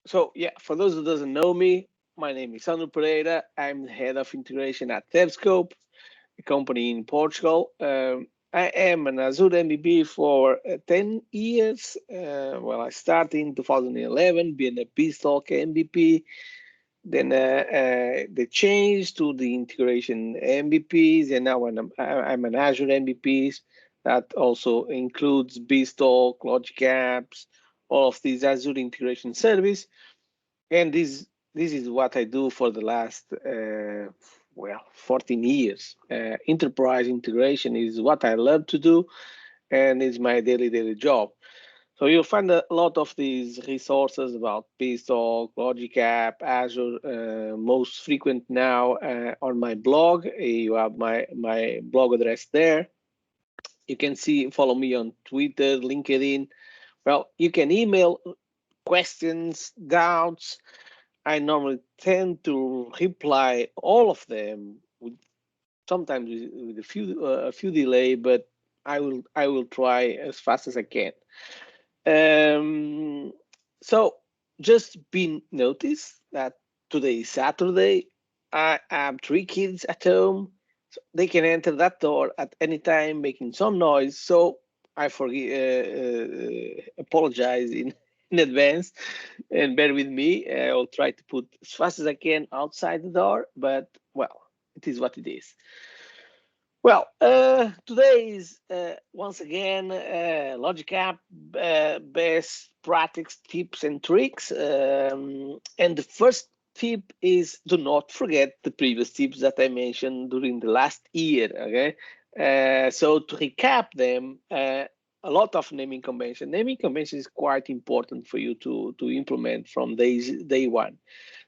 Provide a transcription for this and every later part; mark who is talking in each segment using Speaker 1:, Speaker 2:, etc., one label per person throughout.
Speaker 1: So yeah, for those who doesn't know me, my name is Sandro Pereira. I'm the head of integration at Devscope, a company in Portugal. I am an Azure MVP for 10 years. Well, I started in 2011 being a Beanstalk MVP. Then they changed to the integration MVPs, and now I'm an Azure MVPs. That also includes Beanstalk, Logic Apps, all of these Azure integration service. And this is what I do for the last 14 years. Enterprise integration is what I love to do, and it's my daily job. So you'll find a lot of these resources about Beanstalk, Logic App, Azure, most frequent now on my blog. You have my blog address there. You can see, follow me on Twitter, LinkedIn. Well, you can email questions, doubts. I normally tend to reply all of them with sometimes with a few delay, but I will try as fast as I can. Um, so just been noticed that today is Saturday. I have three kids at home. So they can enter that door at any time, making some noise. So I apologize in advance, and bear with me. I'll try to put as fast as I can outside the door, but well, it is what it is. Well, today is once again Logic App best practice tips and tricks. And the first tip is do not forget the previous tips that I mentioned during the last year. Okay, so to recap them, a lot of naming convention. Naming convention is quite important for you to implement from day one.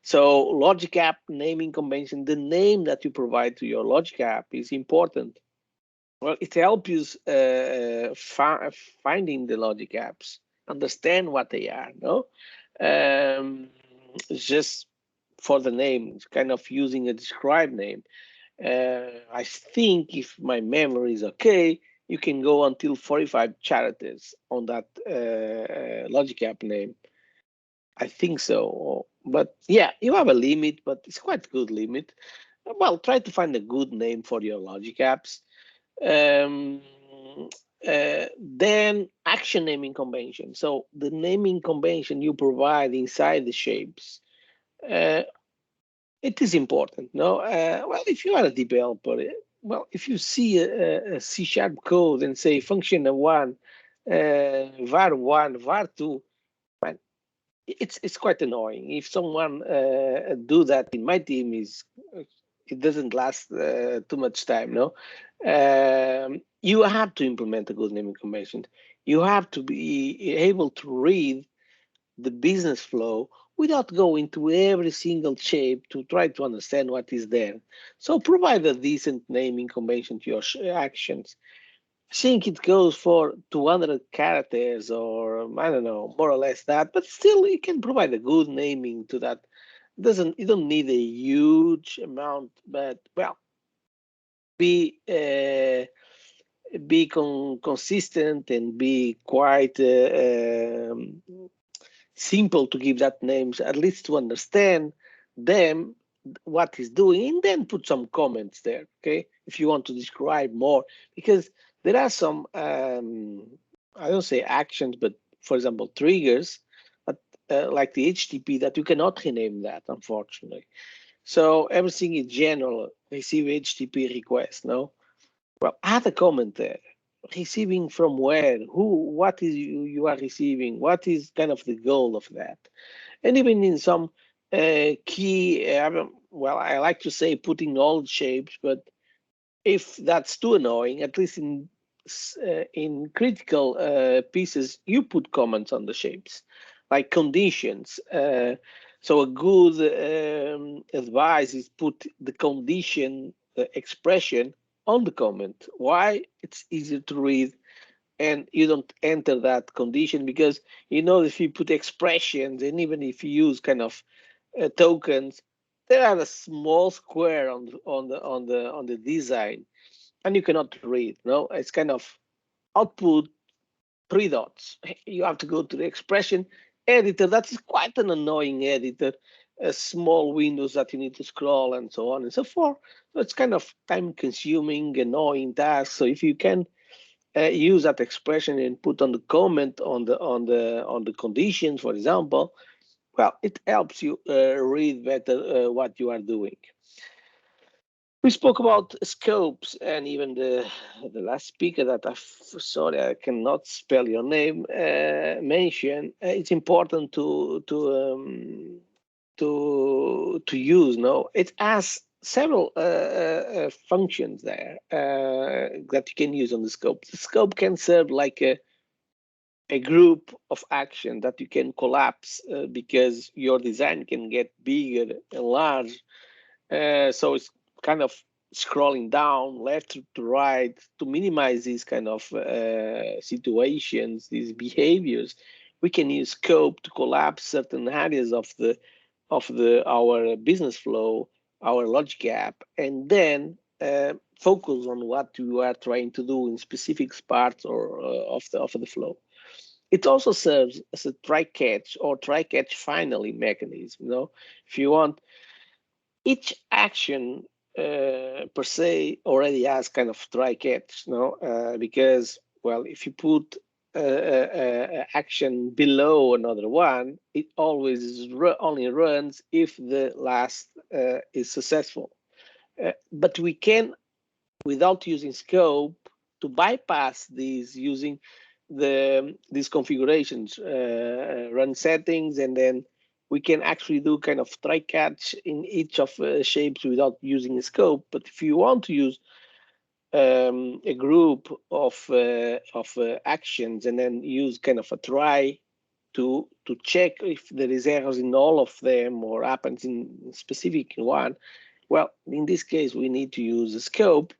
Speaker 1: So Logic App naming convention, the name that you provide to your Logic App is important. Well, it helps you finding the Logic Apps, understand what they are. No, just for the name, it's kind of using a described name. I think if my memory is okay, you can go until 45 characters on that Logic App name. I think so. But yeah, you have a limit, but it's quite a good limit. Well, try to find a good name for your Logic Apps. Um, then action naming convention. So the naming convention you provide inside the shapes, uh, it is important. No, well, if you are a developer, well, if you see a C# code and say function one, var1, var2, man, it's quite annoying. If someone do that in my team, is it doesn't last too much time. No, you have to implement a good naming convention. You have to be able to read the business flow without going to every single shape to try to understand what is there. So provide a decent naming convention to your actions. I think it goes for 200 characters or I don't know, more or less that, but still you can provide a good naming to that. Doesn't You don't need a huge amount, but well, be consistent and be quite simple to give that names, at least to understand them, what is doing, and then put some comments there. Okay, if you want to describe more, because there are some I don't say actions, but for example triggers, but like the HTTP that you cannot rename that, unfortunately. So everything is general. Receive HTTP request. No, well, add a comment there. Receiving from where? Who? What is you are receiving? What is kind of the goal of that? And even in some key, well, I like to say putting all shapes, but if that's too annoying, at least in critical pieces, you put comments on the shapes, like conditions. So a good advice is put the condition expression on the comment. Why? It's easier to read, and you don't enter that condition because you know if you put expressions and even if you use kind of tokens, there are a small square on the design, and you cannot read. No, it's kind of output three dots. You have to go to the expression. editor that is quite an annoying editor, small windows that you need to scroll and so on and so forth. So it's kind of time consuming, annoying task. So if you can use that expression and put on the comment on the conditions, for example, well, it helps you read better what you are doing. We spoke about scopes, and even the last speaker that sorry, I cannot spell your name, mentioned it's important to use. No, it has several functions there that you can use on the scope. The scope can serve like a group of action that you can collapse because your design can get bigger and large. So it's kind of scrolling down left to right to minimize these kind of situations, these behaviors. We can use scope to collapse certain areas of the our business flow, our logic app, and then focus on what you are trying to do in specific parts or of the flow. It also serves as a try catch or try catch finally mechanism. If you want, each action per se already has kind of try catch, because, well, if you put action below another one, it always only runs if the last is successful. But we can, without using scope, to bypass these using these configurations, run settings, and then we can actually do kind of try catch in each of shapes without using a scope. But if you want to use a group of actions and then use kind of a try to check if there is errors in all of them or happens in specific one, well, in this case we need to use a scope.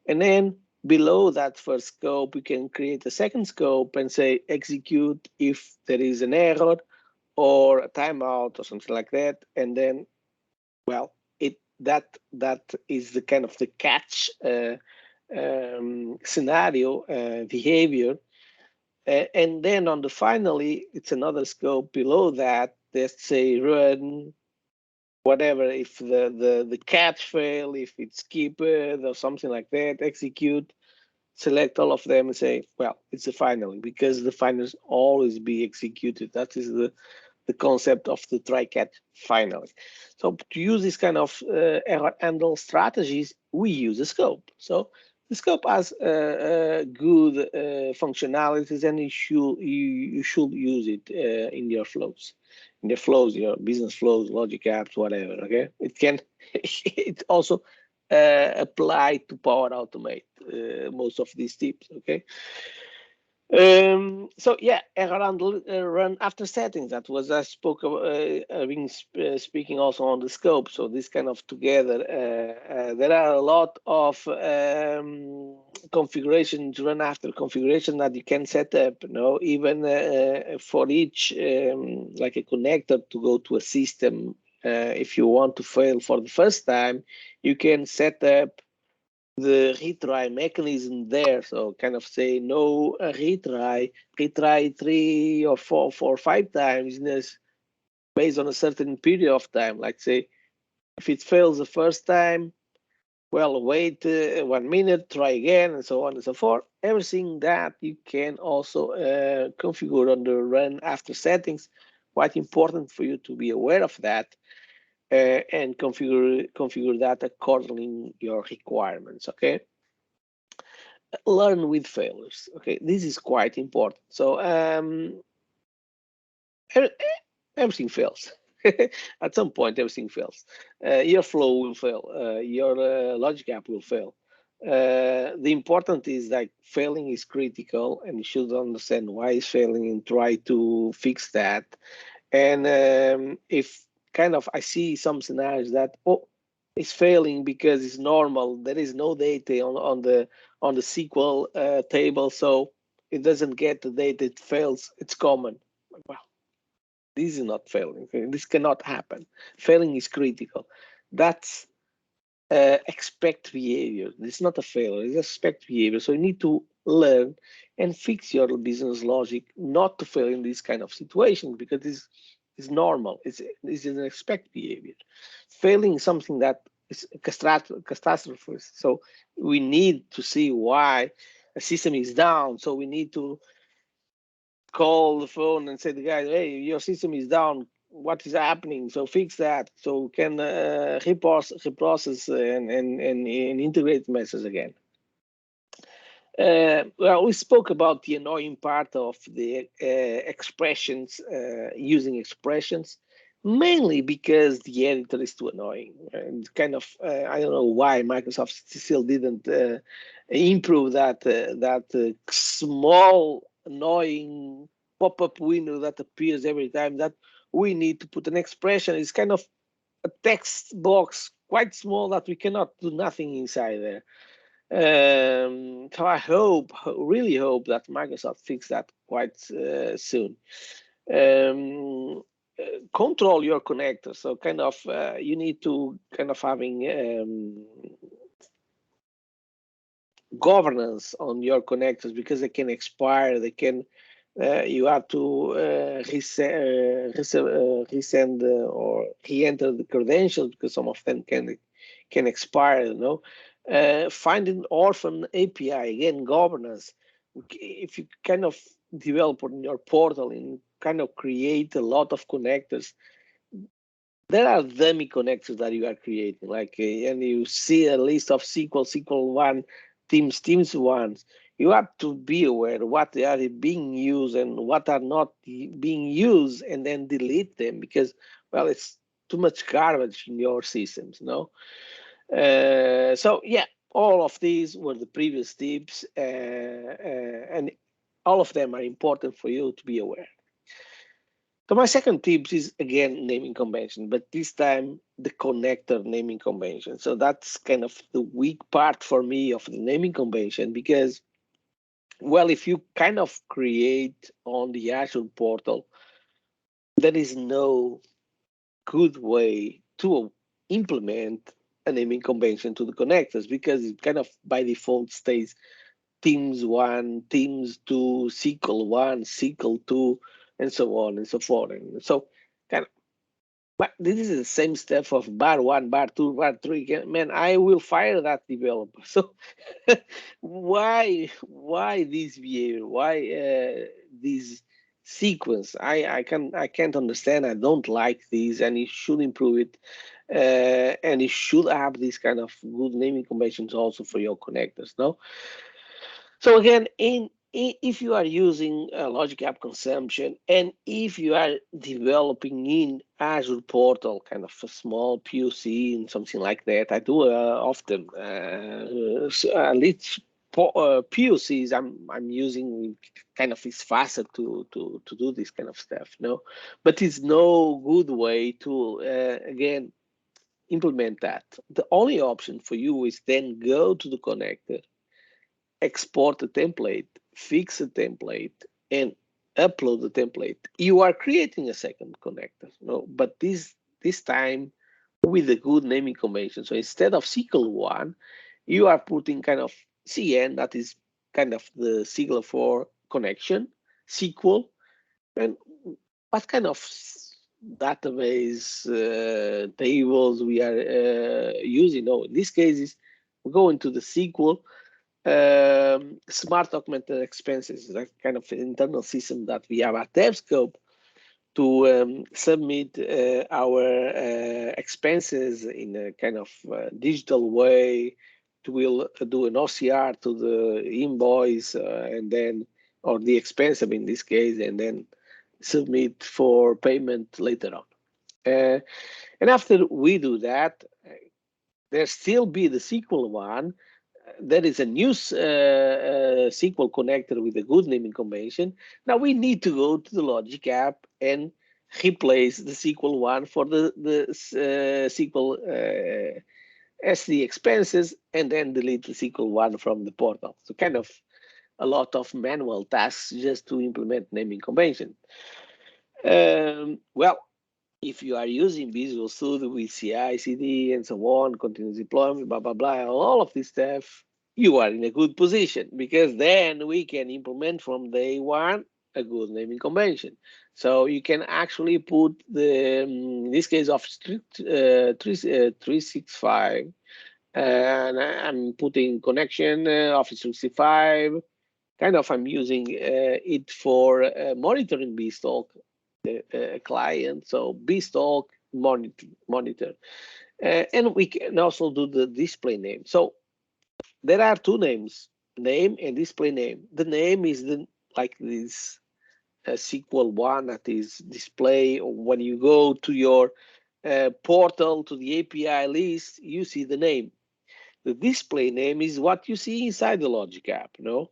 Speaker 1: And then below that first scope, we can create a second scope and say execute if there is an error or a timeout or something like that. And then, well, that is the kind of the catch scenario behavior. And then on the finally, it's another scope below that. Let's say run whatever, if the catch fail, if it's skipped or something like that, execute, select all of them and say, well, it's a finally, because the finals always be executed. That is the concept of the try catch finally. So to use this kind of error handle strategies, we use a scope. So the scope has good functionalities, and you should use it in your flows, your business flows, logic apps, whatever. Okay, it can it also apply to Power Automate most of these tips. Okay. So yeah, error handle run after settings. That was I spoke of, speaking also on the scope. So this kind of together, there are a lot of configurations, run after configuration that you can set up. Even for each like a connector to go to a system. If you want to fail for the first time, you can set up the retry mechanism there. So kind of say no retry 3 or 4 or 5 times based on a certain period of time. Like say, if it fails the first time, well, wait 1 minute, try again, and so on and so forth. Everything that you can also configure on the run after settings. Quite important for you to be aware of that. And configure that accordingly in your requirements. Okay. Learn with failures. Okay, this is quite important. So everything fails. At some point, everything fails. Your flow will fail. Your logic app will fail. The important is that failing is critical, and you should understand why it's failing and try to fix that. And if kind of I see some scenarios that it's failing because it's normal, there is no data on the SQL table, so it doesn't get the data, it fails, it's common. Well, this is not failing. Okay? This cannot happen. Failing is critical. That's expect behavior. It's not a failure, it's expect behavior. So you need to learn and fix your business logic not to fail in this kind of situations, because it's normal. It's an expect behavior. Failing is something that is a catastrophe. So we need to see why a system is down. So we need to call the phone and say to the guy, hey, your system is down. What is happening? So fix that. So we can reprocess and integrate messages again. Well, we spoke about the annoying part of the expressions, using expressions, mainly because the editor is too annoying. And kind of, I don't know why Microsoft still didn't improve that small annoying pop-up window that appears every time that we need to put an expression. It's kind of a text box, quite small, that we cannot do nothing inside there. So I really hope that Microsoft fix that quite soon. Control your connectors. So kind of you need to kind of having governance on your connectors, because they can expire. They can you have to resend or re-enter the credentials, because some of them can expire. Find an orphan API, again, governance. If you kind of develop on your portal and kind of create a lot of connectors, there are dummy connectors that you are creating, like, and you see a list of SQL1, Teams ones. You have to be aware what they are being used and what are not being used, and then delete them, because, well, it's too much garbage in your systems, So yeah, all of these were the previous tips, and all of them are important for you to be aware. So my second tips is, again, naming convention, but this time the connector naming convention. So that's kind of the weak part for me of the naming convention, because, well, if you kind of create on the Azure portal, there is no good way to implement a naming convention to the connectors, because it kind of by default stays Teams1, Teams2, SQL1, SQL2, and so on and so forth. And so kind of, but this is the same step of bar1, bar2, bar3. Man, I will fire that developer. So why this behavior? Why this sequence? I can't understand. I don't like this, and it should improve it. And it should have this kind of good naming conventions also for your connectors. No. So again, if you are using Logic App Consumption, and if you are developing in Azure Portal, kind of a small POC and something like that, I do often at least POCs I'm using. Kind of is faster to do this kind of stuff, but it's no good way to again implement that. The only option for you is then go to the connector, export the template, fix the template, and upload the template. You are creating a second connector, but this time with a good naming convention. So instead of SQL1, you are putting kind of CN, that is kind of the sigle for connection, SQL, and what kind of database tables we are using. In this case, is we go into the SQL. Smart augmented expenses, that kind of internal system that we have at DevScope to submit our expenses in a kind of digital way. We'll do an OCR to the invoice and then, or the expense in this case, and then submit for payment later on. And after we do that, there still be the SQL1. There is a new SQL connector with a good naming convention. Now we need to go to the Logic app and replace the SQL1 for the SQL as the expenses, and then delete the SQL1 from the portal. So kind of a lot of manual tasks just to implement naming convention. Well, if you are using Visual Studio with CI/CD and so on, continuous deployment, blah blah blah, all of this stuff, you are in a good position because then we can implement from day one a good naming convention. So you can actually put the, in this case, Office 365, and I'm putting connection Office 365. Kind of, I'm using it for monitoring Beanstalk client. So Beanstalk monitor. And we can also do the display name. So there are two names, name and display name. The name is the like this SQL one that is display when you go to your portal to the API list, you see the name. The display name is what you see inside the Logic app, you know.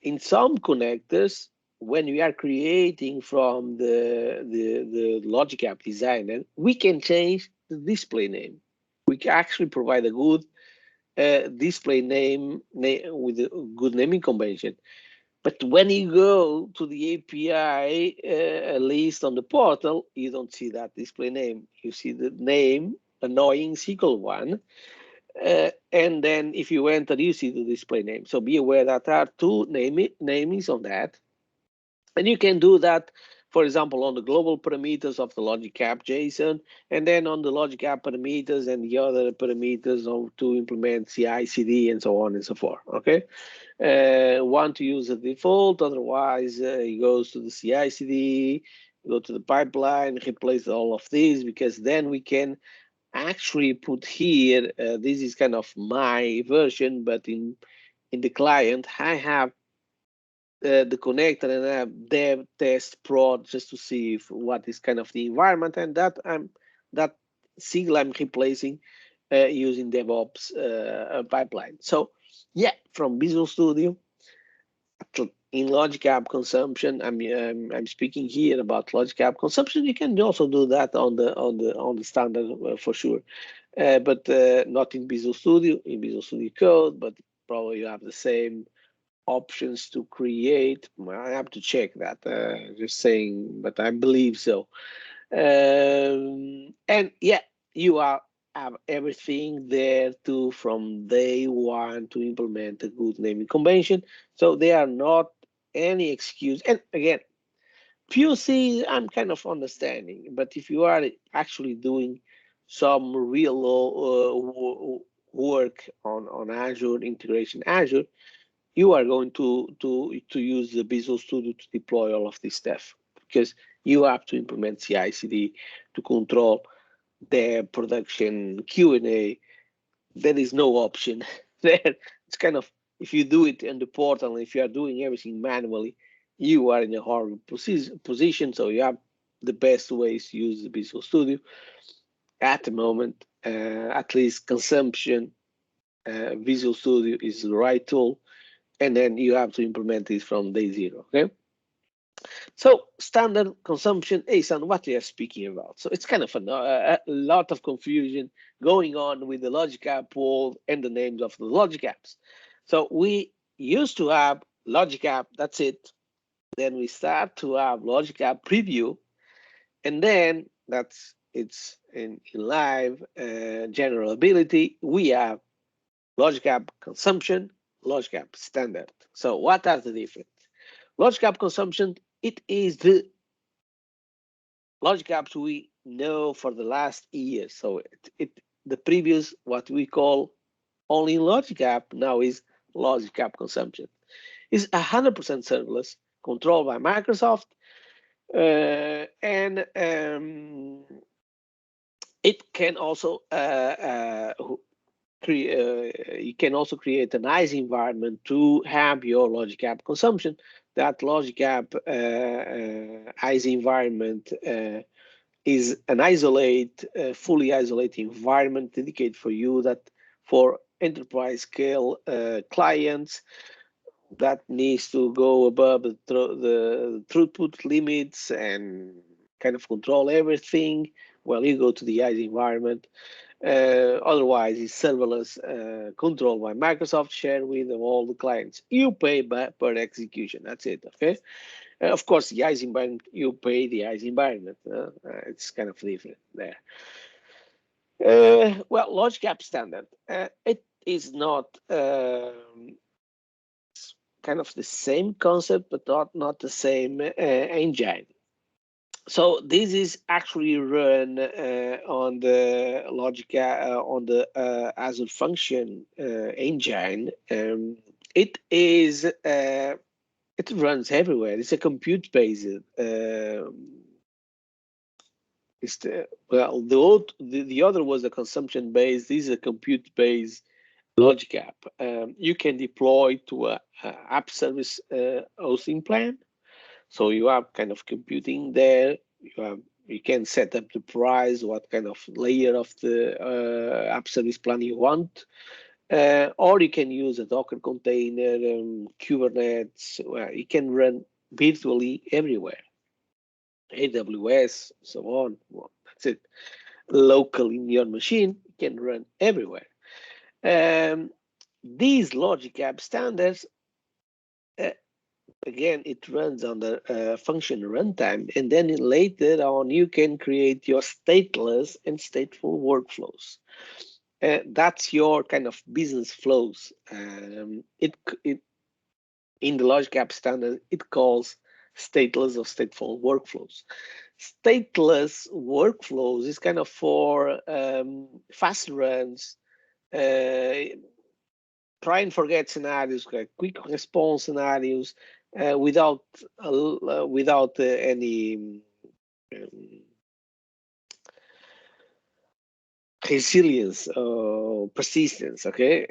Speaker 1: In some connectors, when we are creating from the Logic app designer, we can change the display name. We can actually provide a good display name with a good naming convention. But when you go to the API list on the portal, you don't see that display name. You see the name, annoying SQL one, and then if you enter, you see the display name. So be aware that there are two namings of that. And you can do that, for example, on the global parameters of the Logic App JSON, and then on the Logic App parameters and the other parameters to implement CI, CD, and so on and so forth. Okay. Want to use the default, otherwise it goes to the CI, CD, go to the pipeline, replace all of these, because then we can actually put here, this is kind of my version, but in the client, I have the connector and I have dev test prod just to see if what is kind of the environment, and that signal I'm replacing using DevOps pipeline. So yeah, from Visual Studio in Logic App consumption, I'm speaking here about Logic App consumption. You can also do that on the standard for sure, but not in Visual Studio. In Visual Studio Code, but probably you have the same options to create. I have to check that. Just saying, but I believe so. And yeah, you have everything there to from day one to implement a good naming convention. So they are not any excuse. And again, POC, I'm kind of understanding, but if you are actually doing some real work on Azure integration, Azure, you are going to use the Visual Studio to deploy all of this stuff because you have to implement CI/CD to control their production Q&A. There is no option there. It's kind of, if you do it in the portal, if you are doing everything manually, you are in a horrible position. So you have the best ways to use the Visual Studio at the moment. At least consumption, Visual Studio is the right tool, and then you have to implement it from day zero. Okay. So standard consumption is on what we are speaking about. So it's kind of a lot of confusion going on with the Logic App world and the names of the Logic Apps. So we used to have Logic App, that's it. Then we start to have Logic App Preview, and then it's in live general ability. We have Logic App Consumption, Logic App Standard. So what are the difference? Logic App Consumption, it is the Logic Apps we know for the last year. So the previous, what we call only Logic App, now is Logic App Consumption. It's 100% serverless, controlled by Microsoft, and it can also you can also create a nice environment to have your Logic App consumption. That Logic App ISE environment is an fully isolated environment dedicated for you, that for enterprise scale clients that needs to go above the throughput limits and kind of control everything. Well, you go to the ISE environment. Otherwise, it's serverless, controlled by Microsoft, shared with all the clients. You pay per execution. That's it. Okay. Of course, the ICE environment, you pay the ICE environment. It's kind of different there. Well, logic app standard. It is not kind of the same concept, but not the same engine. So this is actually run on the logic on the Azure function engine. It is it runs everywhere. It's a compute based. It's well, the other was a consumption based. This is a compute based logic app. You can deploy to a app service hosting plan. So you have kind of computing there. You can set up the price, what kind of layer of the app service plan you want, or you can use a Docker container, Kubernetes. You can run virtually everywhere, AWS, so on. Well, that's it. Local in your machine, you can run everywhere. These logic app standards again, it runs on the function runtime, and then later on you can create your stateless and stateful workflows. That's your kind of business flows. It in the logic app standard, it calls stateless or stateful workflows. Stateless workflows is kind of for fast runs, try and forget scenarios, like quick response scenarios, without any resilience or persistence. Okay,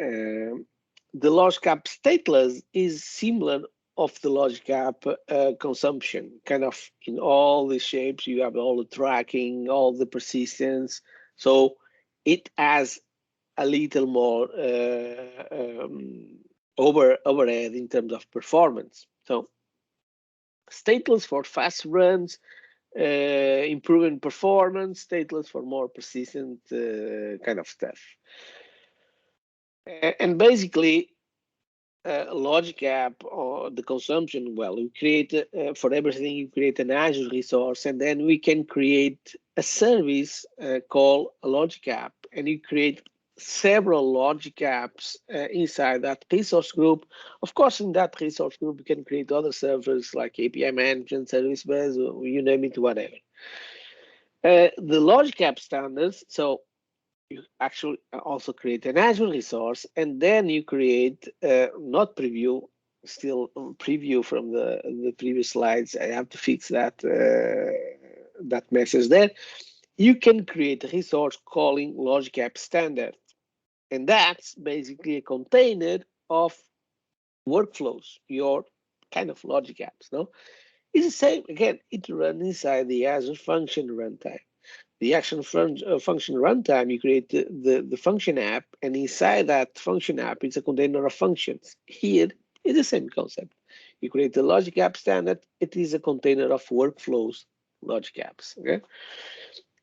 Speaker 1: the logic app stateless is similar of the logic app consumption, kind of in all the shapes. You have all the tracking, all the persistence, so it has a little more overhead in terms of performance. So stateless for fast runs, improving performance, stateless for more persistent kind of stuff. And basically, logic app or the consumption, well, we create for everything, you create an Azure resource, and then we can create a service called a logic app, and you create several logic apps inside that resource group. Of course, in that resource group, you can create other servers like API management, service bus, you name it, whatever. The logic app standards, so you actually also create an Azure resource, and then you create not preview, still preview from the previous slides. I have to fix that that message there. You can create a resource calling logic app standard, and that's basically a container of workflows, your kind of logic apps. No, it's the same. Again, it runs inside the Azure function runtime. The action function runtime, you create the function app, and inside that function app, it's a container of functions. Here, it's the same concept. You create the logic app standard, it is a container of workflows, logic apps. Okay.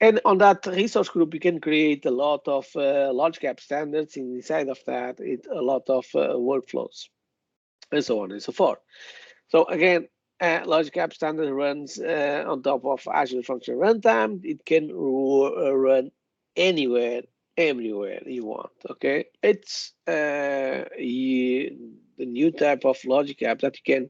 Speaker 1: And on that resource group, you can create a lot of logic app standards. Inside of that, a lot of workflows, and so on and so forth. So again, logic app standard runs on top of Azure Function Runtime. It can run anywhere, everywhere you want. Okay, it's the new type of logic app that you can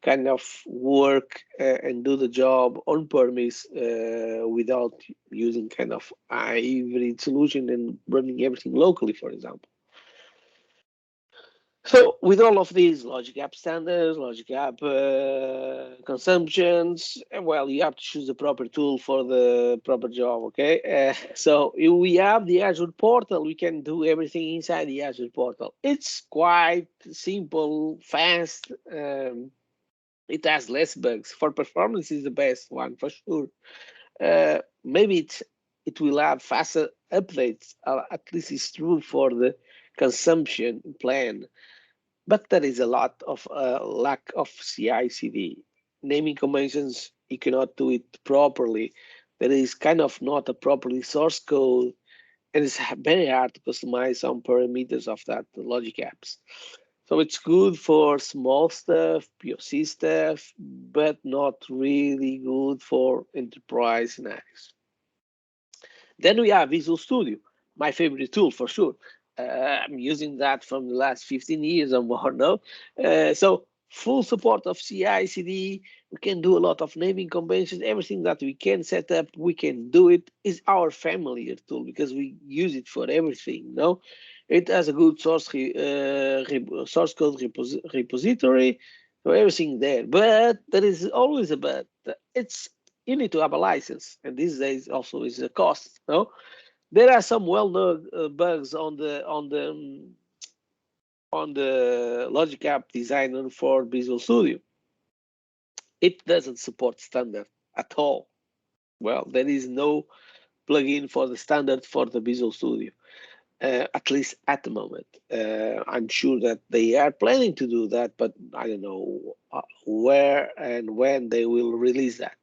Speaker 1: kind of work and do the job on premise without using kind of hybrid solution and running everything locally, for example. So with all of these logic app standards, logic app consumptions, well, you have to choose the proper tool for the proper job, okay? So we have the Azure portal. We can do everything inside the Azure portal. It's quite simple, fast. It has less bugs. For performance, is the best one for sure. Maybe it will have faster updates. At least it's true for the consumption plan. But there is a lot of lack of CI/CD. Naming conventions, you cannot do it properly. There is kind of not a properly source code, and it's very hard to customize some parameters of that logic apps. So it's good for small stuff, POC stuff, but not really good for enterprise scenarios. Then we have Visual Studio, my favorite tool for sure. I'm using that from the last 15 years or more now. So full support of CI/CD. We can do a lot of naming conventions. Everything that we can set up, we can do it. Is our familiar tool because we use it for everything. No, it has a good source code repository, so everything there. But there is always a but. It's you need to have a license, and these days also is a cost. No, there are some well-known bugs on the Logic App Designer for Visual Studio. It doesn't support standard at all. Well, there is no plugin for the standard for the Visual Studio, at least at the moment. I'm sure that they are planning to do that, but I don't know where and when they will release that.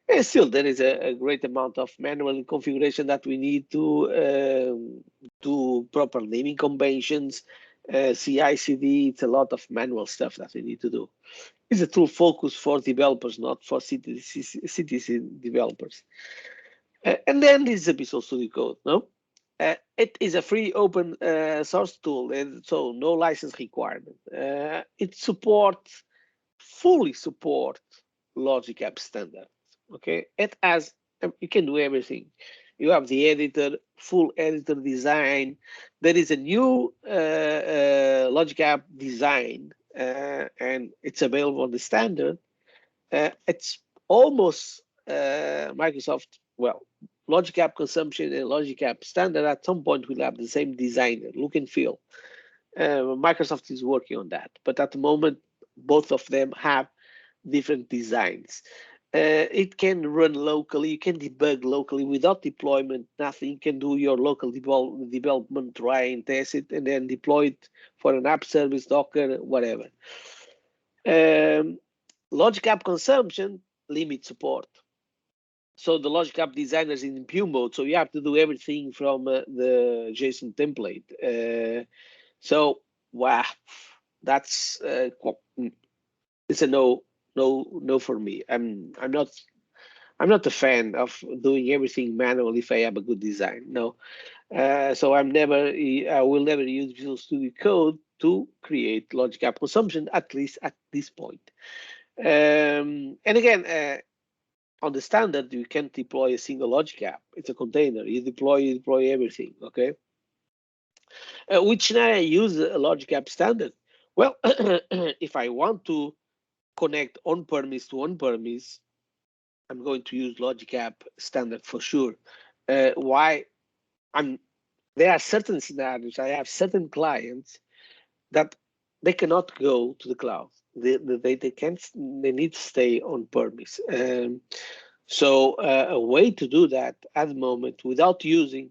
Speaker 1: And still, there is a great amount of manual configuration that we need to do proper naming conventions, CI/CD. It's a lot of manual stuff that we need to do. It's a tool focused for developers, not for CTC developers. And then this is a Visual Studio Code. No, it is a free open source tool, and so no license requirement. It supports fully support Logic App Standard. Okay, it has you can do everything. You have the editor, full editor design. There is a new Logic App design, and it's available on the standard. It's almost Microsoft. Well, Logic App Consumption and Logic App Standard at some point will have the same designer, look and feel. Microsoft is working on that, but at the moment, both of them have different designs. It can run locally. You can debug locally without deployment. Nothing. You can do your local development, try and test it, and then deploy it for an app service, Docker, whatever. Logic App Consumption limit support. So the Logic App Designer is in pure mode, so you have to do everything from the JSON template. So wow, that's it's a no for me. I'm not a fan of doing everything manually if I have a good design. No, so I will never use Visual Studio Code to create Logic App Consumption, at least at this point. And again, on the standard, you can't deploy a single Logic App. It's a container. You deploy everything. Okay. Which should I use a Logic App standard? Well, if I want to connect on-premise to on-premise, I'm going to use Logic App standard for sure. Why? There are certain scenarios. I have certain clients that they cannot go to the cloud. They can't. They need to stay on premise. So a way to do that at the moment without using,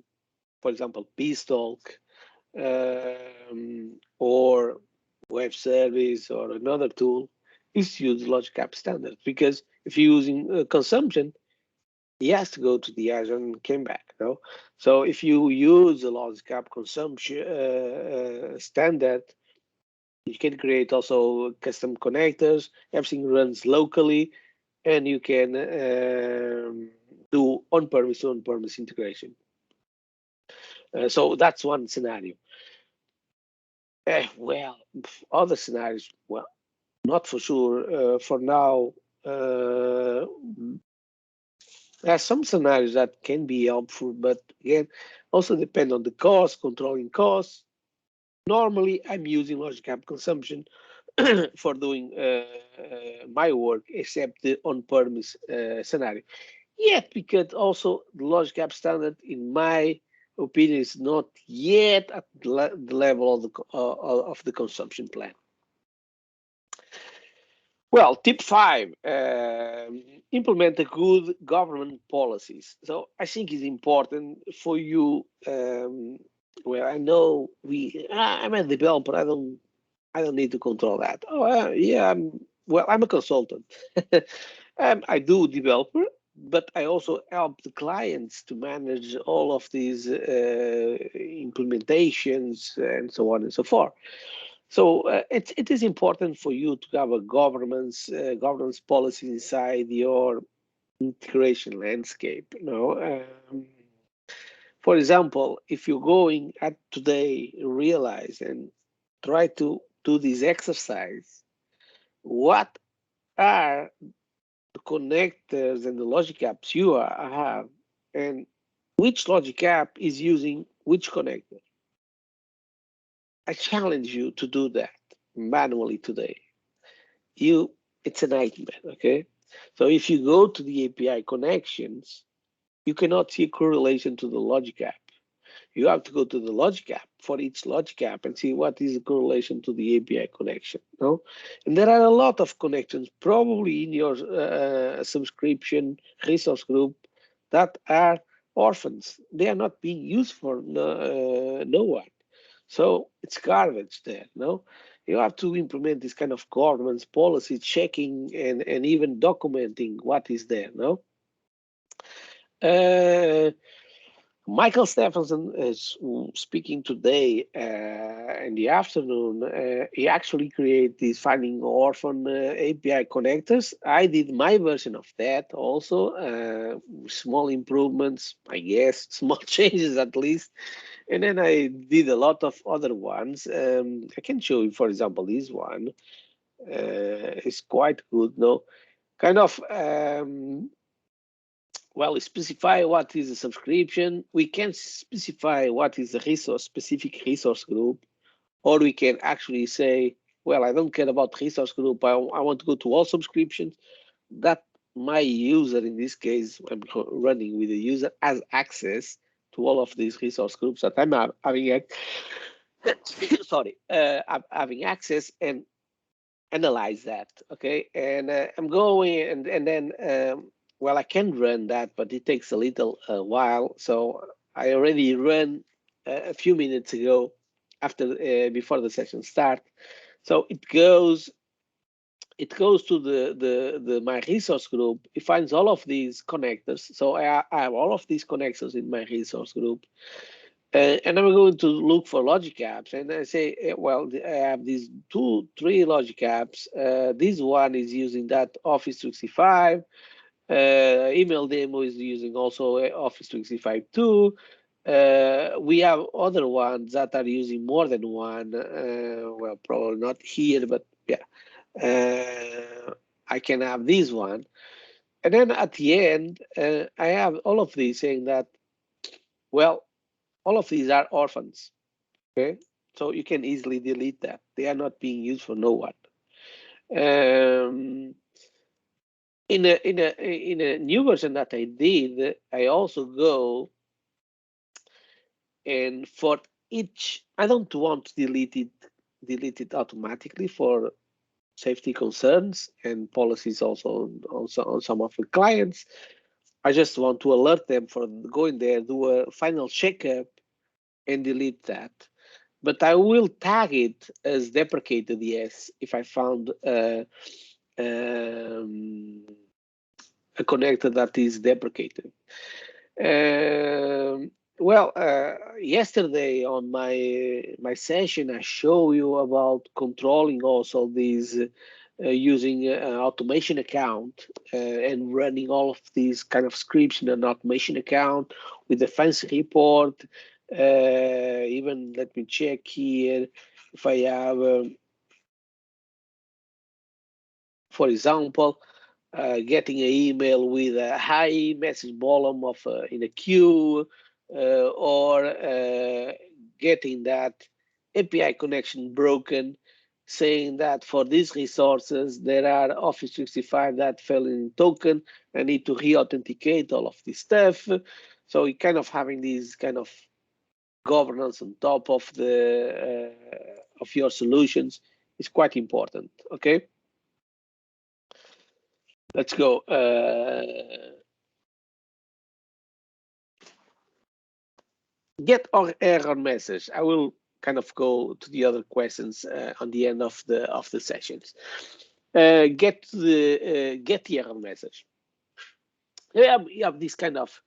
Speaker 1: for example, Beanstalk or web service or another tool is to use Logic App Standard, because if you're using consumption, he has to go to the Azure and came back. No, so if you use the Logic App Consumption standard, you can create also custom connectors. Everything runs locally, and you can do on-premise to on-premise integration. So that's one scenario. Well, other scenarios, well, not for sure. For now, there are some scenarios that can be helpful, but again, also depend on the cost, controlling costs. Normally, I'm using Logic App Consumption for doing my work, except the on-premise scenario. Yet, because also the Logic App Standard, in my opinion, is not yet at the level of the consumption plan. Well, tip 5, implement a good government policies. So I think it's important for you. Well, I know I'm a developer. I don't need to control that. Oh, yeah. I'm a consultant. I do developer, but I also help the clients to manage all of these implementations and so on and so forth. So it is important for you to have a governance policy inside your integration landscape. For example, if you're going at today, realize and try to do this exercise. What are the connectors and the logic apps you have, and which logic app is using which connector? I challenge you to do that manually today. It's a nightmare, okay? So if you go to the API connections, you cannot see a correlation to the logic app. You have to go to the logic app for each logic app and see what is the correlation to the API connection. No? And there are a lot of connections probably in your subscription resource group that are orphans. They are not being used for no one. So it's garbage there, no? You have to implement this kind of governance policy, checking and even documenting what is there, no? Uh, Michael Stephenson is speaking today in the afternoon. He actually created these finding orphan API connectors. I did my version of that also, small improvements, I guess, small changes at least. And then I did a lot of other ones. I can show you, for example, this one is quite good. No, kind of. Well, specify what is a subscription. We can specify what is a resource, specific resource group, or we can actually say, well, I don't care about resource group. I want to go to all subscriptions. That my user, in this case, I'm running with the user, has access to all of these resource groups that I'm having, sorry, having access and analyze that, okay? And I'm going and then, well, I can run that, but it takes a little while. So I already ran a few minutes ago after before the session start. So it goes to the my resource group. It finds all of these connectors. So I have all of these connectors in my resource group. And I'm going to look for logic apps, and I say, well, I have these three logic apps. This one is using that Office 365. Email demo is using also Office 365 too. We have other ones that are using more than one. Well, probably not here, but yeah. I can have this one. And then at the end, I have all of these saying that, well, all of these are orphans. Okay, so you can easily delete that. They are not being used for no one. Um, in a new version that I did, I also go and for each, I don't want to delete it automatically for safety concerns and policies also on some of the clients. I just want to alert them for going there, do a final checkup, and delete that. But I will tag it as deprecated, yes, if I found a connector that is deprecated. Well, yesterday on my session, I show you about controlling also these using automation account and running all of these kind of scripts in an automation account with a fancy report. Even let me check here if I have, for example, getting an email with a high message volume of in a queue, or getting that API connection broken, saying that for these resources there are Office 365 that fell in token. I need to re-authenticate all of this stuff. So you kind of having these kind of governance on top of your solutions is quite important. Okay, let's go. Get or error message. I will kind of go to the other questions on the end of the sessions. Get the error message. You have this kind of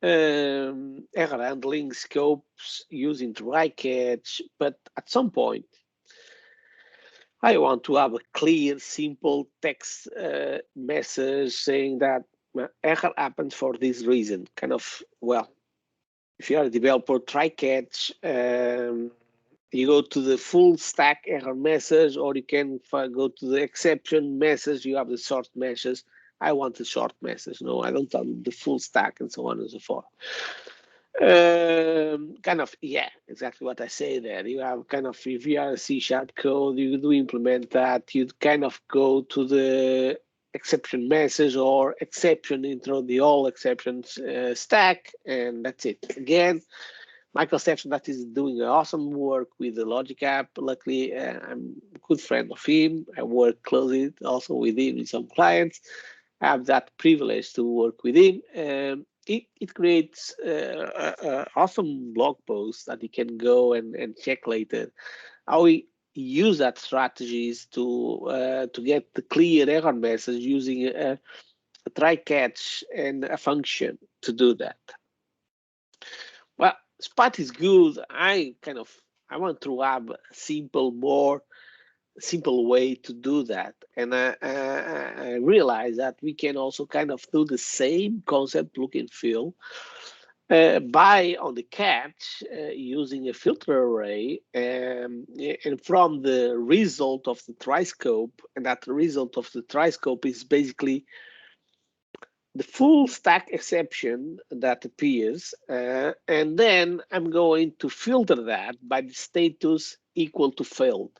Speaker 1: error handling scopes using try catch, but at some point I want to have a clear, simple text message saying that error happens for this reason. Kind of, well, if you are a developer, try catch. You go to the full stack error message, or you can go to the exception message. You have the short message. I want the short message. No, I don't want the full stack and so on and so forth. Kind of, yeah, exactly what I say there. You have kind of, if you are a C# code, you do implement that. You kind of go to the exception message or exception intro the all exceptions stack, and that's it. Again, Michael Stephen that is doing awesome work with the Logic app. Luckily, I'm a good friend of him. I work closely also with him in some clients. I have that privilege to work with him. It creates awesome blog posts that you can go and check later. How we use that strategies to get the clear error message using a try catch and a function to do that. Well, Spot is good. I want to have a more simple way to do that, and I realize that we can also kind of do the same concept, look and feel, by on the catch using a filter array, and from the result of the triscope, and that result of the triscope is basically the full stack exception that appears, and then I'm going to filter that by the status equal to failed.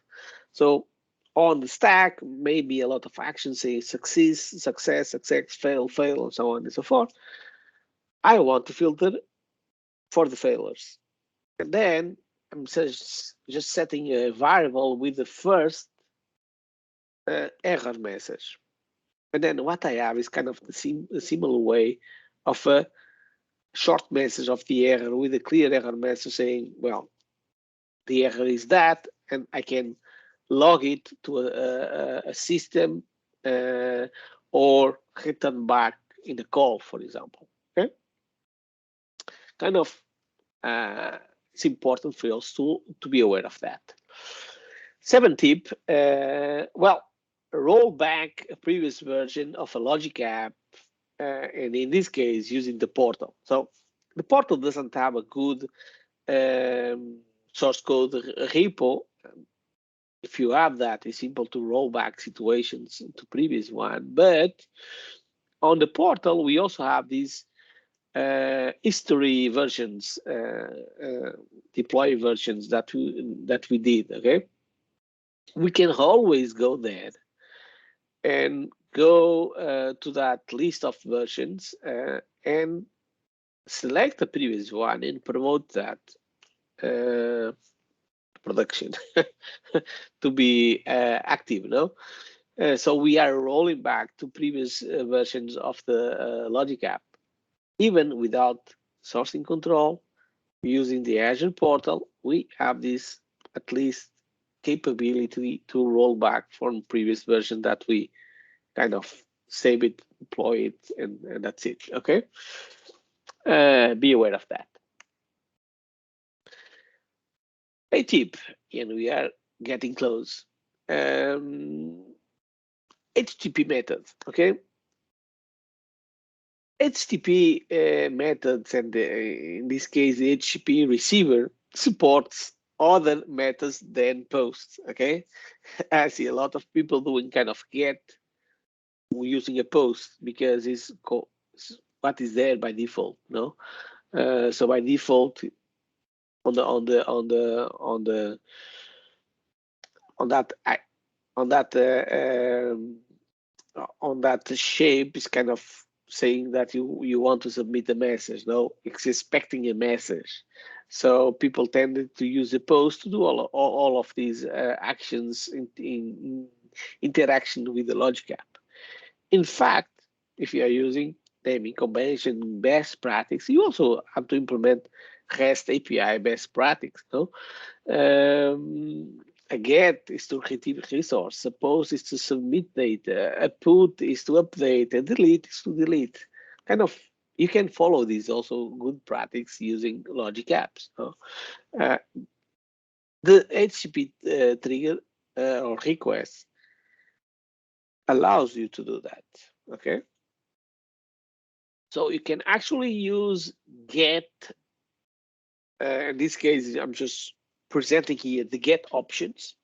Speaker 1: So on the stack, maybe a lot of actions say success, fail, and so on and so forth. I want to filter for the failures. And then I'm just setting a variable with the first error message. And then what I have is kind of the similar way of a short message of the error with a clear error message saying, well, the error is that, and I can log it to a system or return back in the call, for example. Okay, kind of it's important for us to be aware of that. 7th tip, well, roll back a previous version of a Logic app, and in this case, using the portal. So the portal doesn't have a good source code repo. If you have that, it's simple to roll back situations to previous one. But on the portal, we also have these history versions, deploy versions that we did. Okay, we can always go there and go to that list of versions and select the previous one and promote that production to be active. No, so we are rolling back to previous versions of the Logic app, even without sourcing control. Using the Azure portal, we have this at least capability to roll back from previous version that we kind of save it, deploy it, and that's it. Okay, be aware of that. A tip, and we are getting close. HTTP methods. Okay, HTTP methods, and in this case, the HTTP receiver supports other methods than posts. Okay, I see a lot of people doing kind of get using a post because it's what is there by default. No, so by default on the on the on the on the on that on that on that shape is kind of saying that you want to submit a message. No, it's expecting a message. So people tended to use a post to do all of these actions in interaction with the Logic app. In fact, if you are using naming convention best practice, you also have to implement REST API best practice. No, a get is to retrieve resource, a post is to submit data, a put is to update, a delete is to delete. Kind of, you can follow these also good practice using Logic apps. No? The HTTP trigger or request allows you to do that. Okay, so you can actually use get. In this case, I'm just presenting here the get options.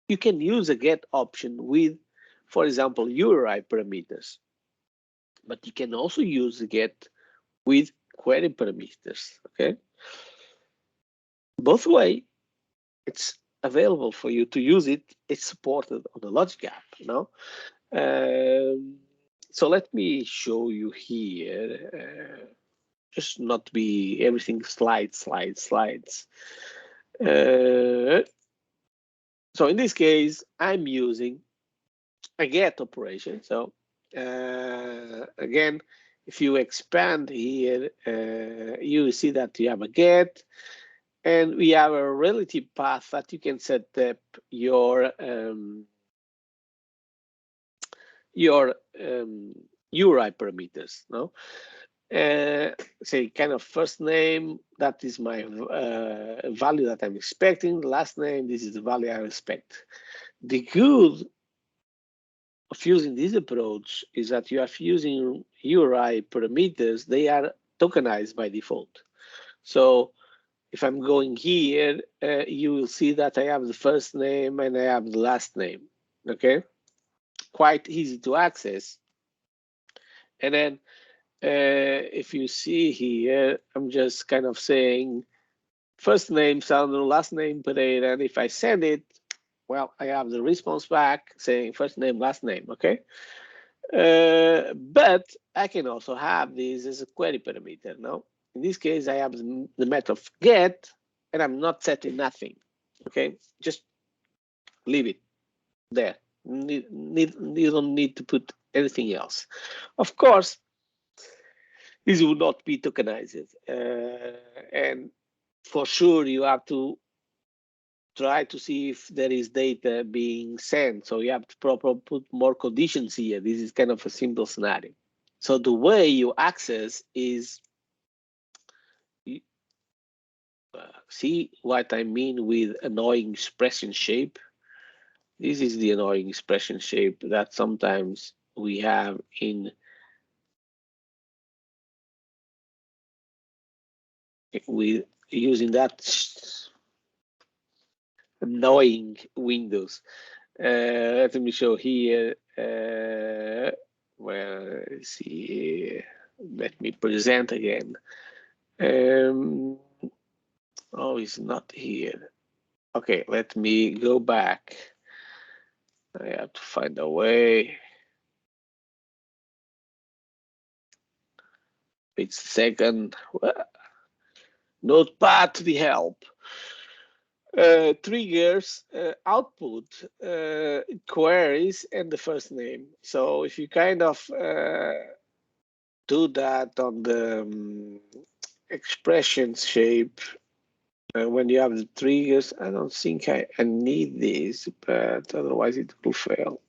Speaker 1: You can use a get option with, for example, URI parameters, but you can also use the get with query parameters. Okay, both way, it's available for you to use it. It's supported on the logic app. So let me show you here. Just not be everything slides. So in this case, I'm using a get operation. So again, if you expand here, you see that you have a get, and we have a relative path that you can set up your URI parameters. Say kind of first name, that is my value that I'm expecting. Last name, this is the value I expect. The good of using this approach is that you are using URI parameters, they are tokenized by default. So if I'm going here, you will see that I have the first name and I have the last name. Okay, quite easy to access. And then if you see here, I'm just kind of saying first name Sandro, last name Pereira, and if I send it, well, I have the response back saying first name, last name. Okay. But I can also have this as a query parameter. Now, in this case, I have the method get, and I'm not setting nothing. Okay, just leave it there. You don't need to put anything else. Of course, this will not be tokenized, and for sure you have to try to see if there is data being sent. So you have to put more conditions here. This is kind of a simple scenario. So the way you access is, see what I mean with annoying expression shape? This is the annoying expression shape that sometimes we have in with using that annoying windows. Let me show here. Well, let's see. Let me present again. Oh, it's not here. Okay, let me go back. I have to find a way. It's second. Notepad to the help. Triggers, output, queries, and the first name. So if you kind of do that on the expression shape, when you have the triggers, I don't think I need this, but otherwise it will fail.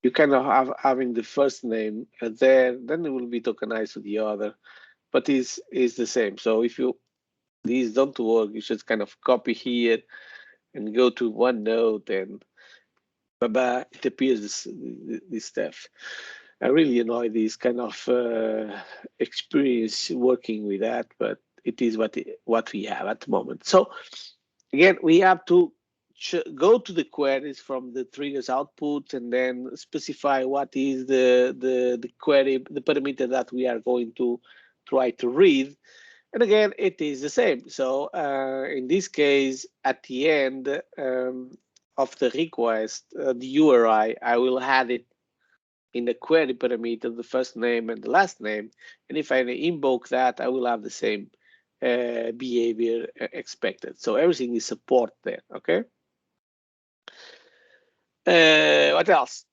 Speaker 1: You kind of have having the first name there, then it will be tokenized to the other, but is the same. So if these don't work, you should kind of copy here and go to OneNote, and bye-bye, it appears this stuff. I really annoy this kind of experience working with that, but it is what we have at the moment. So again, we have to go to the queries from the triggers output and then specify what is the query, the parameter that we are going to try to read. And again, it is the same. So in this case, at the end of the request, the URI, I will add it in the query parameter, the first name and the last name. And if I invoke that, I will have the same behavior expected. So everything is support there, okay? What else?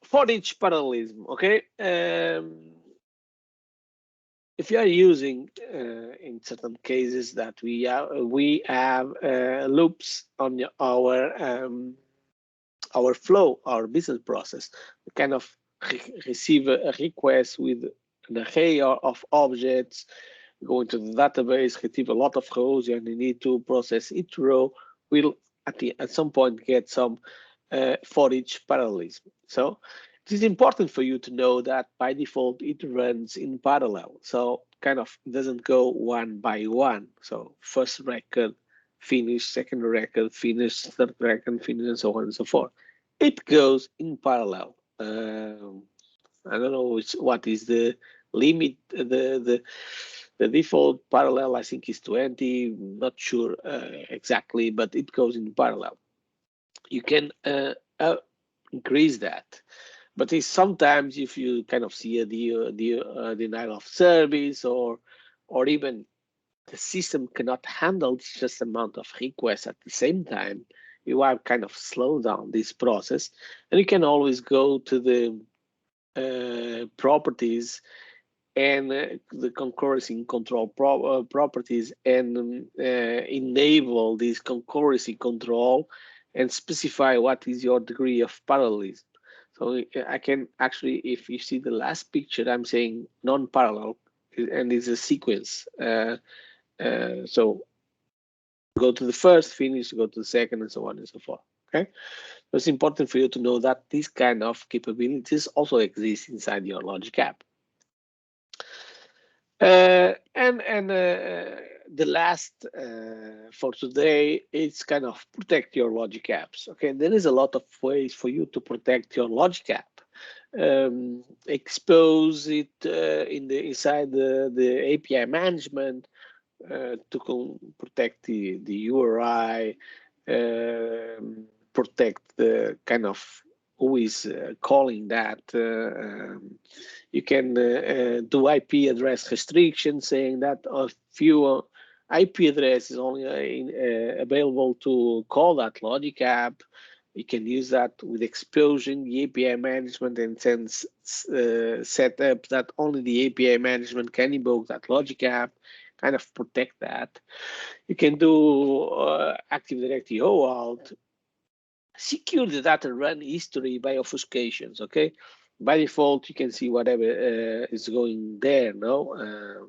Speaker 1: For each parallelism, okay? If you are using, in certain cases, that we have loops on our flow, our business process, we kind of receive a request with an array of objects. You go into the database, retrieve a lot of rows, and you need to process each row. Will at some point get some for each parallelism. So it is important for you to know that by default it runs in parallel. So kind of doesn't go one by one. So first record, finish, second record, finish, third record, finish, and so on and so forth. It goes in parallel. I don't know what is the limit. The default parallel I think is 20. Not sure exactly, but it goes in parallel. You can increase that, but it's sometimes if you kind of see a denial of service, or even the system cannot handle just amount of requests at the same time, you are kind of slow down this process, and you can always go to the properties and the concurrency control properties, and enable this concurrency control and specify what is your degree of parallelism. So I can actually, if you see the last picture, I'm saying non-parallel, and it's a sequence. So go to the first, finish, go to the second, and so on and so forth. Okay, so it's important for you to know that these kind of capabilities also exist inside your logic app. And the last for today, it's kind of protect your logic apps. Okay, there is a lot of ways for you to protect your logic app. Expose it inside the API management to protect the URI, protect the kind of who is calling that. You can do IP address restrictions, saying that a few IP address is only available to call that logic app. You can use that with exposing the API management, and set up that only the API management can invoke that logic app, kind of protect that. You can do Active Directory OAuth, secure the data run history by obfuscations, okay? By default, you can see whatever is going there, no?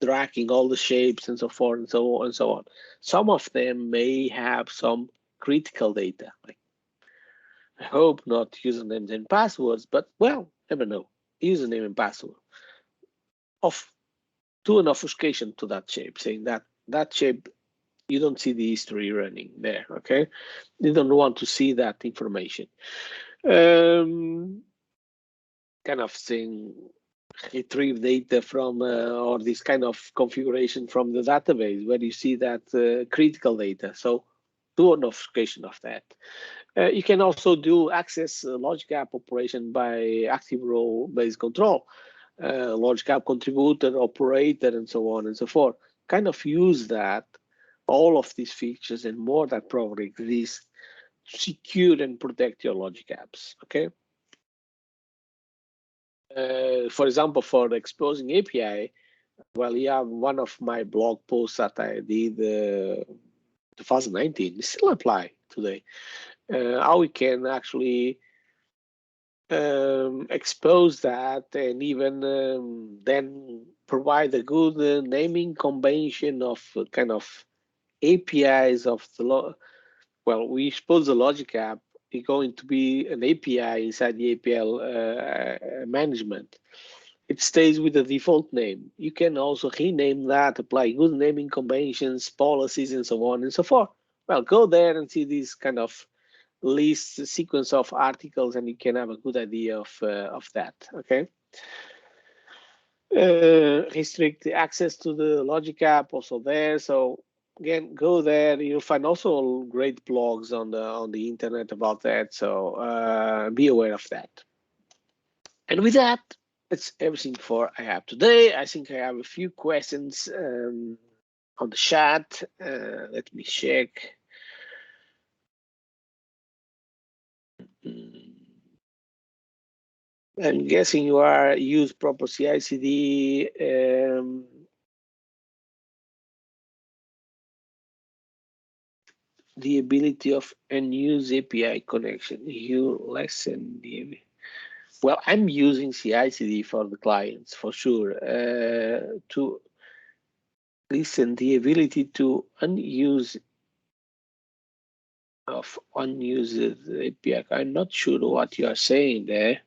Speaker 1: Tracking all the shapes and so forth and so on and so on. Some of them may have some critical data, like I hope not usernames and passwords, but well, never know. Username and password to an obfuscation to that shape, saying that that shape, you don't see the history running there, okay? You don't want to see that information. Kind of thing, retrieve data from, or this kind of configuration from the database where you see that critical data. So do an obfuscation of that. You can also do access logic app operation by active role-based control, logic app contributor, operator, and so on and so forth. Kind of use that, all of these features and more that probably exist, to secure and protect your logic apps, okay? For example, for exposing API, well, yeah, one of my blog posts that I did 2019 still apply today. How we can actually expose that, and even then provide a good naming convention of kind of APIs of the well, we expose the logic app is going to be an API inside the APL management. It stays with the default name. You can also rename that, apply good naming conventions, policies, and so on and so forth. Well, go there and see this kind of list sequence of articles, and you can have a good idea of that. Okay. Restrict the access to the logic app, also there. So again, go there. You'll find also great blogs on the internet about that. So be aware of that. And with that, it's everything for I have today. I think I have a few questions on the chat. Let me check. I'm guessing you are use proper CI/CD. The ability of unused API connection. You lessen the. Well, I'm using CI/CD for the clients for sure. listen, the ability to unused API. I'm not sure what you are saying there.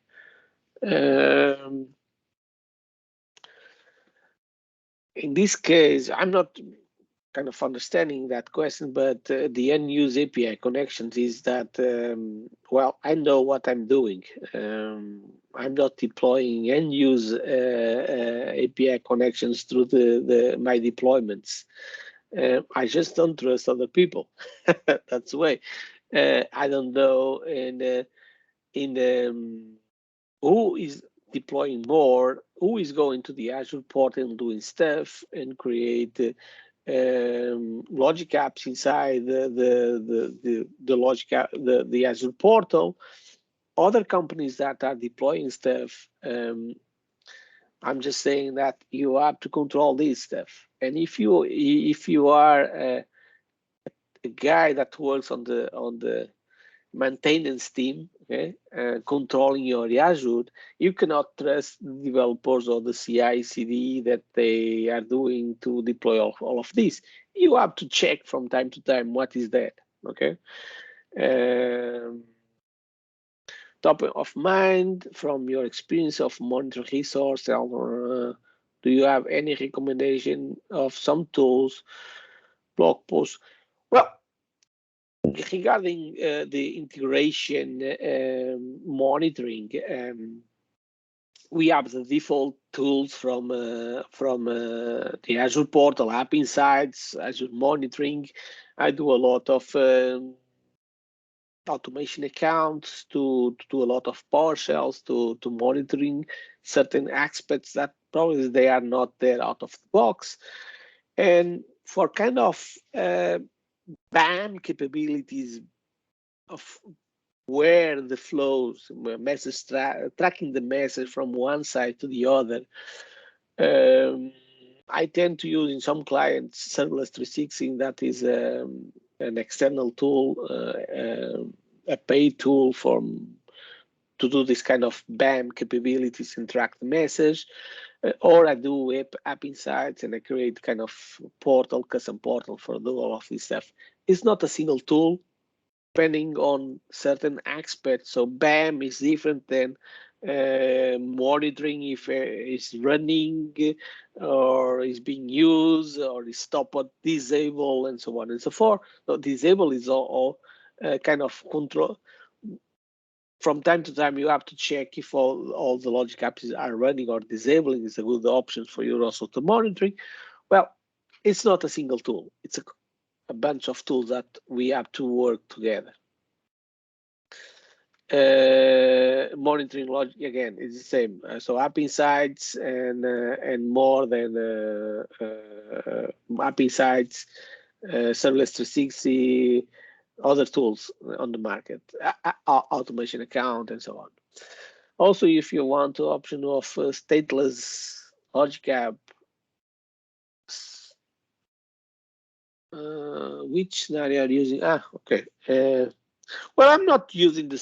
Speaker 1: In this case, I'm not kind of understanding that question, but the unused API connections is that, well, I know what I'm doing. I'm not deploying unused API connections through my deployments. I just don't trust other people. That's the way. I don't know who is deploying more, who is going to the Azure portal and doing stuff and create logic apps inside the logic app, the Azure portal. Other companies that are deploying stuff, I'm just saying that you have to control this stuff. And if you are a guy that works on the maintenance team, okay, controlling your Azure, you cannot trust the developers or the CI/CD that they are doing to deploy all of this. You have to check from time to time what is that, okay? Top of mind from your experience of monitoring resource, or do you have any recommendation of some tools, blog posts? Well, regarding the integration monitoring, we have the default tools from the Azure portal, App Insights, Azure Monitoring. I do a lot of automation accounts to do a lot of PowerShells to monitoring certain aspects that probably they are not there out of the box. And for kind of BAM capabilities of where the flows, message tracking the message from one side to the other. I tend to use in some clients Serverless 360, that is an external tool, a paid tool to do this kind of BAM capabilities and track the message. Or I do app insights and I create kind of portal, custom portal for do all of this stuff. It's not a single tool, depending on certain aspects. So BAM is different than monitoring if it's running or is being used or is stopped or disabled and so on and so forth. So disable is all kind of control. From time to time, you have to check if all the logic apps are running or disabling is a good option for you also to monitoring. Well, it's not a single tool. It's a bunch of tools that we have to work together. Monitoring logic again is the same. So App Insights and more than App Insights, Serverless 360, other tools on the market, automation account and so on. Also, if you want the option of stateless logic app, which scenario are you using? Okay. Well, I'm not using the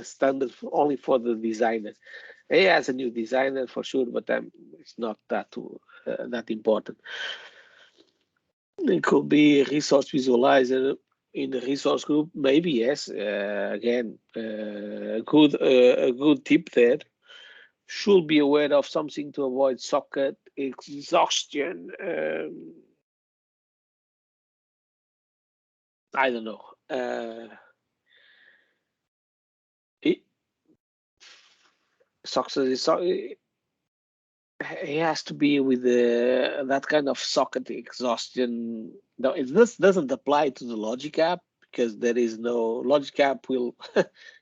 Speaker 1: standard only for the designer. He has a new designer for sure, but it's not that that important. It could be a resource visualizer in the resource group, maybe yes. Again, a good tip there. Should be aware of something to avoid socket exhaustion. I don't know. It has to be with that kind of socket exhaustion. No, this doesn't apply to the logic app because there is no logic app will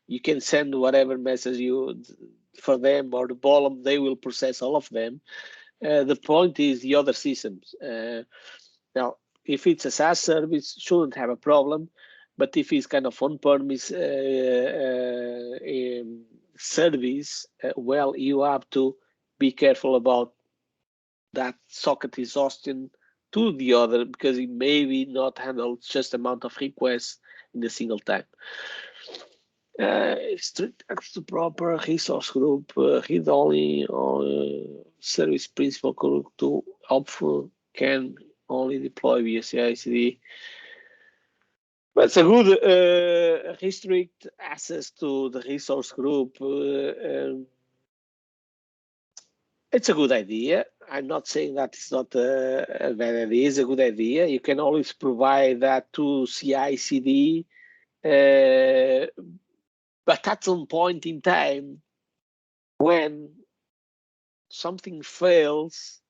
Speaker 1: you can send whatever message you for them or the column, they will process all of them. The point is the other systems. Now, if it's a SaaS service, shouldn't have a problem, but if it's kind of on-premise service, well, you have to be careful about that socket exhaustion to the other because it may be not handle just amount of requests in a single time. Strict access to proper resource group, read only on service principal group to helpful can only deploy via CI/CD. But it's a good restrict access to the resource group. It's a good idea. I'm not saying that it's not a bad idea. It's a good idea. You can always provide that to CI/CD. But at some point in time, when something fails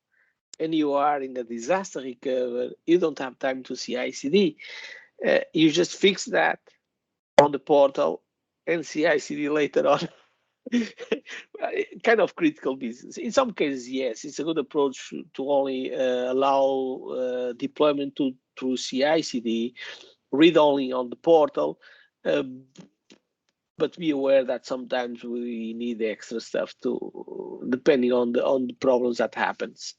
Speaker 1: and you are in a disaster recovery, you don't have time to CI/CD. You just fix that on the portal and CI/CD later on. Kind of critical business. In some cases, yes, it's a good approach to only allow deployment through CI/CD, read only on the portal. But be aware that sometimes we need extra stuff to, depending on the problems that happens.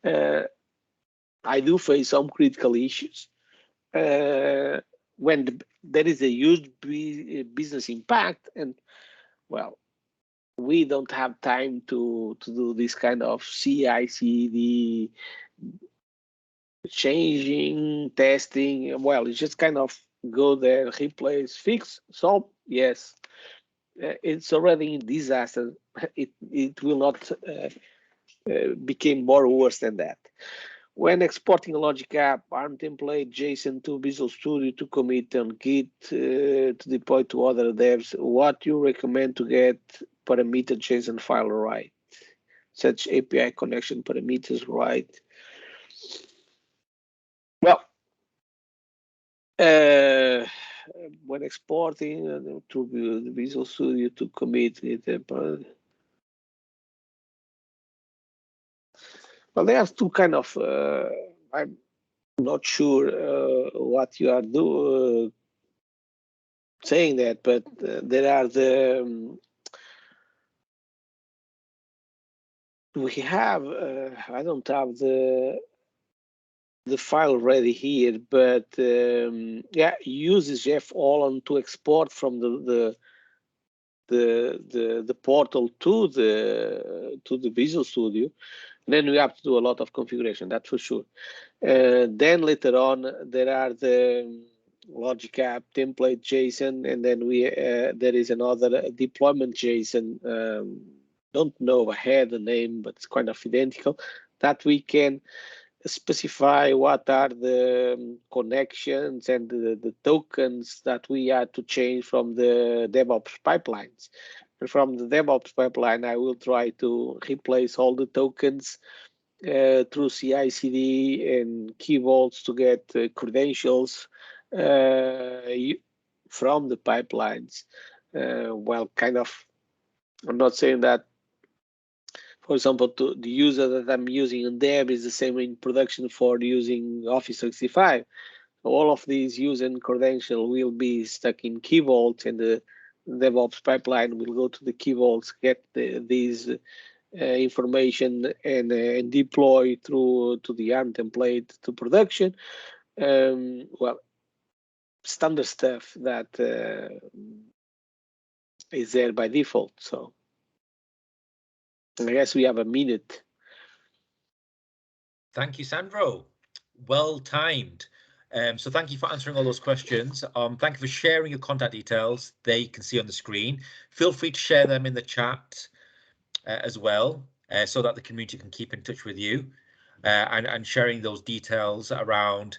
Speaker 1: I do face some critical issues when there is a huge business impact, and well, we don't have time to do this kind of CI/CD changing, testing. Well, it's just kind of go there, replace, fix, solve. Yes, it's already a disaster. It will not become more worse than that. When exporting a logic app, ARM template, JSON to Visual Studio to commit on Git to deploy to other devs, what you recommend to get parameter JSON file right? Such API connection parameters right? Well, when exporting to the Visual Studio to commit it, well, there's two kind of. I'm not sure what you are saying that, but there are the. We have. I don't have the file ready here, but yeah, uses Jeff Allen to export from the portal to the Visual Studio. Then we have to do a lot of configuration, that's for sure. Then later on, there are the logic app template JSON, and then there is another deployment JSON. Don't know ahead the name, but it's kind of identical, that we can specify what are the connections and the tokens that we had to change from the DevOps pipelines. And from the DevOps pipeline, I will try to replace all the tokens through CI/CD and key vaults to get credentials from the pipelines. Well, kind of, I'm not saying that, for example, the user that I'm using in dev is the same in production for using Office 365. All of these user and credential will be stuck in key vault, and the DevOps pipeline will go to the key vaults, get these information and deploy through to the ARM template to production. Well, standard stuff that is there by default. So I guess we have a minute.
Speaker 2: Thank you, Sandro. Well timed. So thank you for answering all those questions. Thank you for sharing your contact details. There you can see on the screen. Feel free to share them in the chat as well, so that the community can keep in touch with you and sharing those details around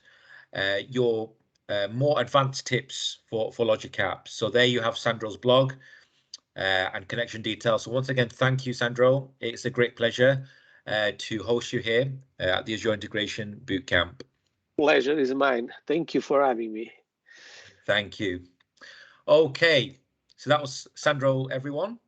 Speaker 2: your more advanced tips for Logic Apps. So there you have Sandro's blog and connection details. So once again, thank you, Sandro. It's a great pleasure to host you here at the Azure Integration Bootcamp.
Speaker 1: Pleasure is mine. Thank you for having me.
Speaker 2: Thank you. Okay, so that was Sandro, everyone.